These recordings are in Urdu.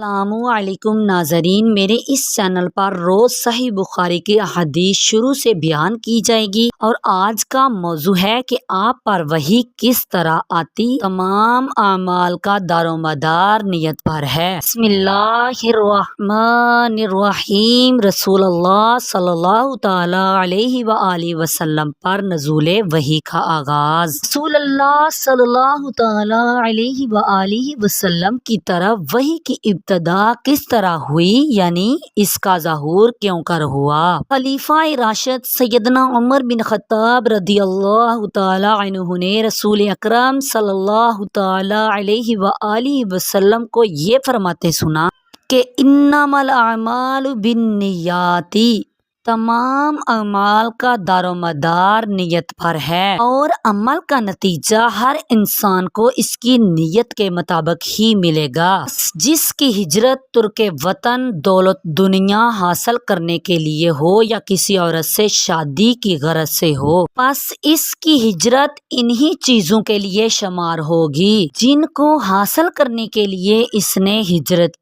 السلام علیکم ناظرین، میرے اس چینل پر روز صحیح بخاری کی احادیث شروع سے بیان کی جائے گی اور آج کا موضوع ہے کہ آپ پر وحی کس طرح آتی۔ تمام اعمال کا دار و مدار نیت پر ہے۔ بسم اللہ الرحمن الرحیم۔ رسول اللہ صلی اللہ تعالی علیہ وآلہ وسلم پر نزول وحی کا آغاز۔ رسول اللہ صلی اللہ تعالی علیہ وآلہ وسلم کی طرف وحی کی ابتدا کس طرح ہوئی، یعنی اس کا ظہور کیوں کر ہوا۔ خلیفہ راشد سیدنا عمر بن خطاب رضی اللہ تعالی عنہ نے رسول اکرم صلی اللہ تعالی علیہ وآلہ وسلم کو یہ فرماتے سنا کہ انما الاعمال بالنیات، تمام اعمال کا دار و مدار نیت پر ہے اور عمل کا نتیجہ ہر انسان کو اس کی نیت کے مطابق ہی ملے گا۔ جس کی ہجرت ترک وطن دولت دنیا حاصل کرنے کے لیے ہو یا کسی عورت سے شادی کی غرض سے ہو، پس اس کی ہجرت انہی چیزوں کے لیے شمار ہوگی جن کو حاصل کرنے کے لیے اس نے ہجرت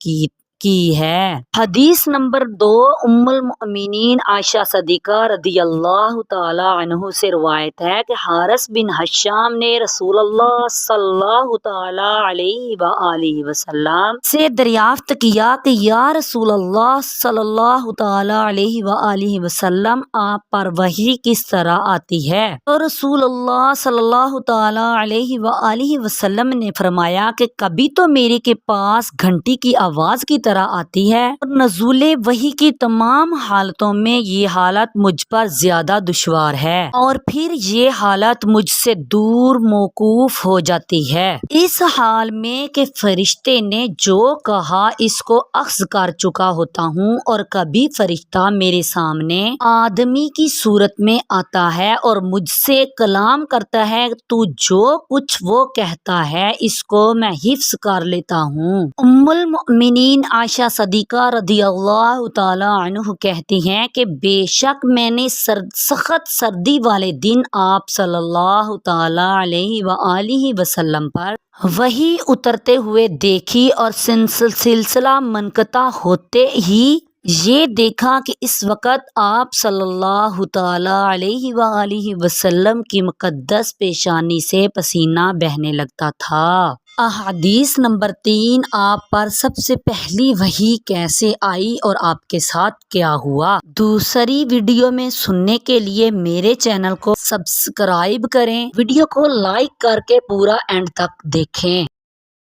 کی ہے۔ حدیث نمبر 2 ام المؤمنین عائشہ صدیقہ رضی اللہ تعالی عنہ سے روایت ہے کہ حارث بن حشام نے رسول اللہ صلی اللہ تعالی علیہ وآلہ وسلم سے دریافت کیا کہ یا رسول اللہ صلی اللہ تعالی علیہ وآلہ وسلم آپ پر وحی کس طرح آتی ہے، تو رسول اللہ صلی اللہ تعالی علیہ وآلہ وسلم نے فرمایا کہ کبھی تو میرے کے پاس گھنٹی کی آواز کی طرح آتی ہے اور نزول وحی کی تمام حالتوں میں یہ حالت مجھ پر زیادہ دشوار ہے، اور پھر یہ حالت مجھ سے دور موقوف ہو جاتی ہے، اس حال میں کہ فرشتے نے جو کہا اس کو اخذ کر چکا ہوتا ہوں، اور کبھی فرشتہ میرے سامنے آدمی کی صورت میں آتا ہے اور مجھ سے کلام کرتا ہے تو جو کچھ وہ کہتا ہے اس کو میں حفظ کر لیتا ہوں۔ ام المؤمنین عائشہ صدیقہ رضی اللہ تعالی عنہ کہتی ہیں کہ بے شک میں نے سخت سردی والے دن آپ صلی اللہ تعالی علیہ وآلہ وسلم پر وحی اترتے ہوئے دیکھی اور سلسلہ منقطع ہوتے ہی یہ دیکھا کہ اس وقت آپ صلی اللہ تعالی علیہ وآلہ وسلم کی مقدس پیشانی سے پسینہ بہنے لگتا تھا۔ احادیث نمبر 3 آپ پر سب سے پہلی وحی کیسے آئی اور آپ کے ساتھ کیا ہوا۔ دوسری ویڈیو میں سننے کے لیے میرے چینل کو سبسکرائب کریں، ویڈیو کو لائک کر کے پورا اینڈ تک دیکھیں۔